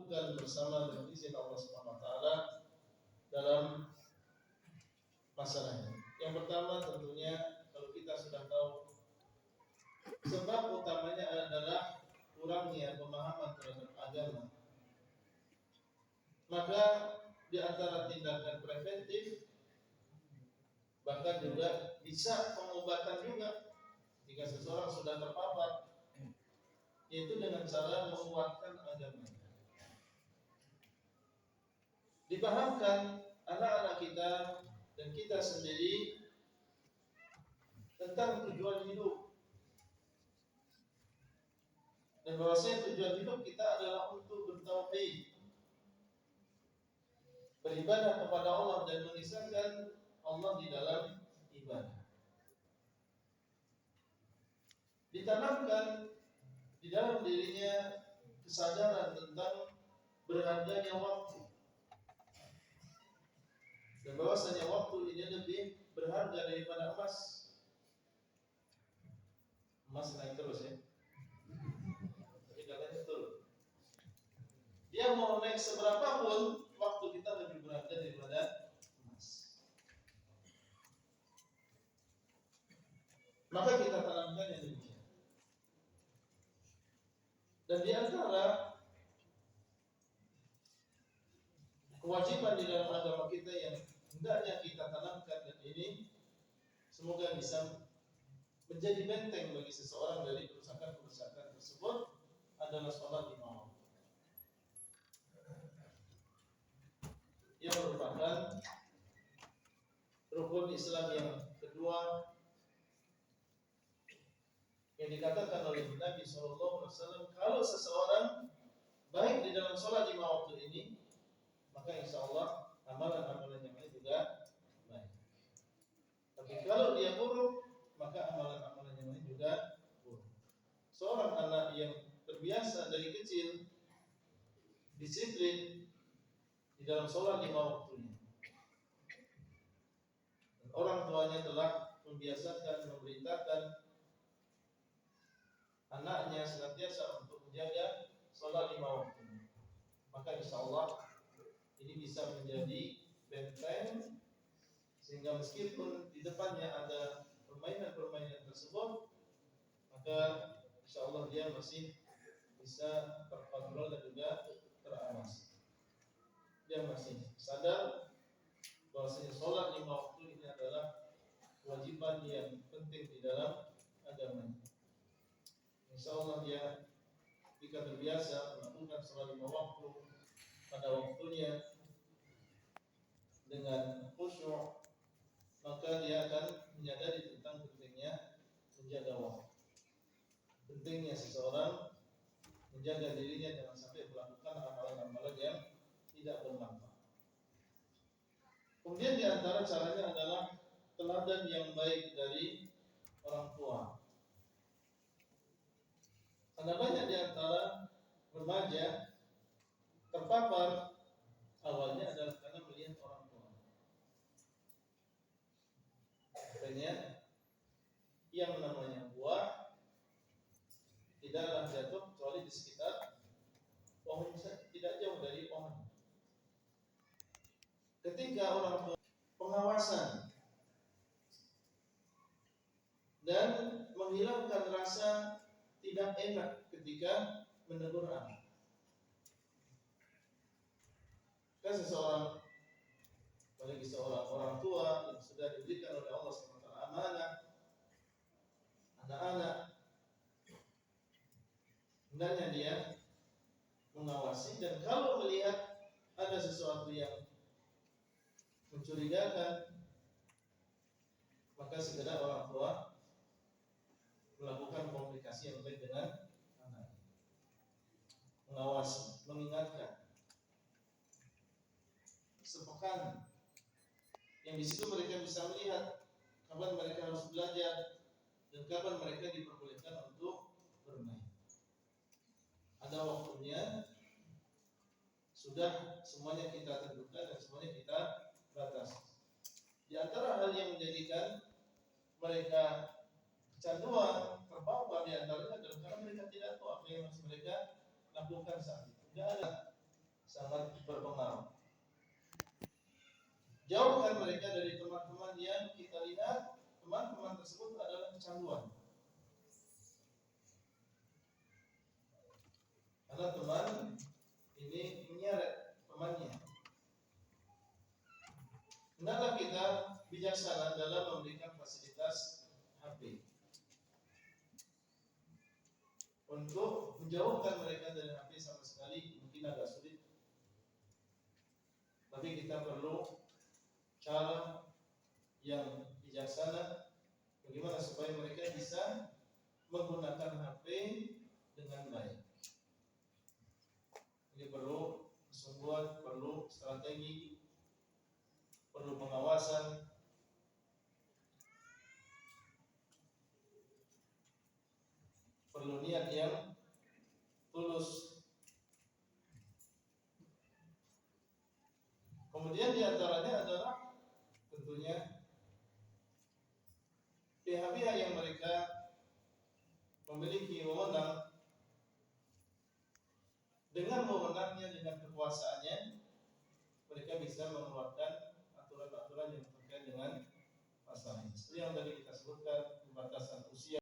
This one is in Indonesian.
lakukan bersama dengan izin Allah Subhanahu wa taala dalam masalah ini. Yang pertama tentunya kalau kita sudah tahu sebab utamanya adalah kurangnya pemahaman terhadap agama, maka di antara tindakan preventif bahkan juga bisa pengobatan juga jika seseorang sudah terpapar, yaitu dengan cara menguatkan agamanya. Dipahamkan anak-anak kita dan kita sendiri tentang tujuan hidup, dan bahwasanya tujuan hidup kita adalah untuk bertauhid, beribadah kepada Allah dan mengisahkan Allah di dalam ibadah. Ditanamkan di dalam dirinya kesadaran tentang berharganya waktu, dan bahwasanya waktu ini lebih berharga daripada emas. Emas naik terus ya, tapi katanya betul. Dia mau naik seberapa pun, waktu kita lebih berharga daripada emas. Maka kita tanamkan yang demikian. Dan di antara kewajiban di dalam agama kita yang hendaknya kita tanamkan, dan ini semoga bisa menjadi benteng bagi seseorang dari kerusakan-kerusakan tersebut, adalah sholat lima waktu, yang merupakan rukun Islam yang kedua yang dikatakan oleh Nabi SAW, kalau seseorang baik di dalam sholat lima waktu ini, maka insya Allah amalan-amalan yang lain juga baik. Tapi kalau dia buruk, maka amalan-amalan yang lain juga buruk. Seorang anak yang terbiasa dari kecil disiplin di dalam sholat lima waktunya, dan orang tuanya telah membiasakan, memerintahkan anaknya senantiasa untuk menjaga sholat lima waktu, maka insya Allah ini bisa menjadi benteng, sehingga meskipun di depannya ada permainan-permainan tersebut, maka insya Allah dia masih bisa terkontrol dan juga terawasi. Dia masih sadar bahwasanya sholat lima waktu ini adalah kewajiban yang penting di dalam agamanya. Insya Allah dia jika terbiasa melakukan sholat lima waktu pada waktunya dengan khusyuk, maka dia akan menyadari tentang pentingnya menjaga waktu, pentingnya seseorang menjaga dirinya jangan sampai melakukan amalan-amalan yang tidak bermanfaat. Kemudian di antara caranya adalah teladan yang baik dari orang tua. Karena banyak di antara remaja terpapar awalnya adalah karena melihat orang tua. Akhirnya yang namanya buah tidaklah jatuh kecuali di sekitar pohon, tidak jauh dari pohon. Ketika orang tua pengawasan dan menghilangkan rasa tidak enak ketika menegur anak. Kan seseorang, apalagi seorang orang tua yang sudah diberikan oleh Allah SWT amanah anak-anak, hendaknya dia mengawasi, dan kalau melihat ada sesuatu yang mencurigakan, maka segera orang tua melakukan komunikasi yang baik dengan anak, mengawasi, mengingatkan. Sepekan yang di situ mereka bisa melihat kapan mereka harus belajar dan kapan mereka diperbolehkan untuk bermain. Ada waktunya, sudah semuanya kita tentukan dan semuanya kita batasi. Di antara hal yang menjadikan mereka kecanduan, terbawa di antaranya adalah karena mereka tidak tahu apa yang harus mereka lakukan saat itu. Tidak ada Jauhkan mereka dari teman-teman yang kita lihat teman-teman tersebut adalah kecanduan. Karena teman ini menyeret temannya. Hendaklah kita bijaksana dalam memberikan fasilitas HP untuk menjauhkan mereka dari HP sama sekali mungkin agak sulit. Tapi kita perlu cara yang bijaksana bagaimana supaya mereka bisa menggunakan HP dengan baik. Ini perlu kesungguhan, perlu strategi, perlu pengawasan, perlu niat yang tulus. Kemudian diantaranya adalah tentunya pihak-pihak yang mereka memiliki wewenang, dengan wewenangnya, dengan kekuasaannya, mereka bisa mengeluarkan aturan-aturan yang terkait dengan masalah ini. Seperti yang tadi kita sebutkan, pembatasan usia.